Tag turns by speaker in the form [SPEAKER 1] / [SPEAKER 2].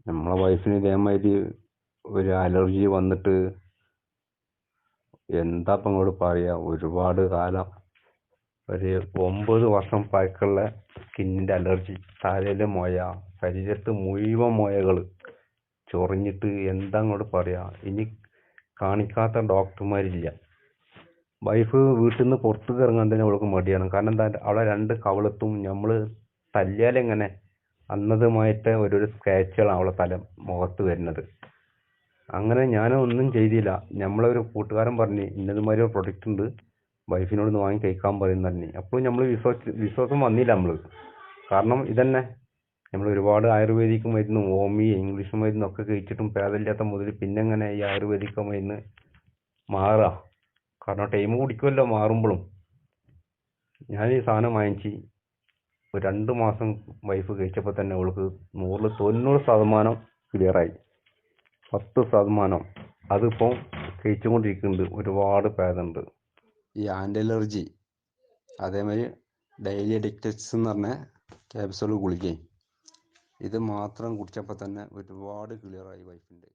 [SPEAKER 1] നമ്മളെ വൈഫിന് ഇതേമാതിരി ഒരു അലർജി വന്നിട്ട് എന്താ ഇപ്പം ഇങ്ങോട്ട് പറയുക, ഒരുപാട് കാലം, ഒരു 9 വർഷം പഴക്കമുള്ള സ്കിന്നിൻ്റെ അലർജി, തലയിൽ മുഴ, ശരീരത്ത് മുഴുവൻ മുഴകൾ ചൊറിഞ്ഞിട്ട് എന്താ അങ്ങോട്ട് പറയുക. ഇനി കാണിക്കാത്ത ഡോക്ടർമാരില്ല. വൈഫ് വീട്ടിൽ നിന്ന് പുറത്തേക്ക് ഇറങ്ങാൻ തന്നെ അവൾക്ക് മടിയാണ്. കാരണം എന്താ, അവളെ 2 കവളത്തും നമ്മൾ തല്ലിയാലെങ്ങനെ അന്നതുമായിട്ട് ഒരു സ്ക്രാച്ചുകളാണ് അവളെ മുഖത്ത് വരുന്നത്. അങ്ങനെ ഞാനൊന്നും ചെയ്തില്ല. നമ്മളൊരു കൂട്ടുകാരൻ പറഞ്ഞ് ഇന്നതുമാതിരി ഒരു പ്രൊഡക്റ്റ് ഉണ്ട്, വൈഫിനോട് ഒന്ന് വാങ്ങി കഴിക്കാൻ പറയുന്ന തന്നെ. അപ്പോഴും നമ്മൾ വിശ്വാസം വന്നില്ല നമ്മൾ. കാരണം ഇതന്നെ നമ്മൾ ഒരുപാട് ആയുർവേദിക് മരുന്നും ഹോമിയോ ഇംഗ്ലീഷ് മരുന്നും ഒക്കെ കഴിച്ചിട്ടും ഭേദമില്ലാത്ത മുതൽ പിന്നെ എങ്ങനെ ഈ ആയുർവേദിക് മരുന്ന് മാറുക? കാരണം ടൈം കുടിക്കുമല്ലോ മാറുമ്പോഴും. ഞാൻ ഈ സാധനം വാങ്ങിച്ച് ഒരു 2 മാസം വൈഫ് കഴിച്ചപ്പോൾ തന്നെ അവൾക്ക് 90% ക്ലിയറായി. 10% അതിപ്പോൾ കഴിച്ചുകൊണ്ടിരിക്കുന്നുണ്ട്. ഒരുപാട് ഭേദമുണ്ട്. ഈ ആൻറ്റി അലർജി അതേമാതിരി ഡെയിലി അഡിക്റ്റസ് എന്ന് പറഞ്ഞ ക്യാപ്സൂൾ ഗുളികയും ഇത് മാത്രം കുടിച്ചപ്പോൾ തന്നെ ഒരുപാട് ക്ലിയറായി വൈഫിൻ്റെ.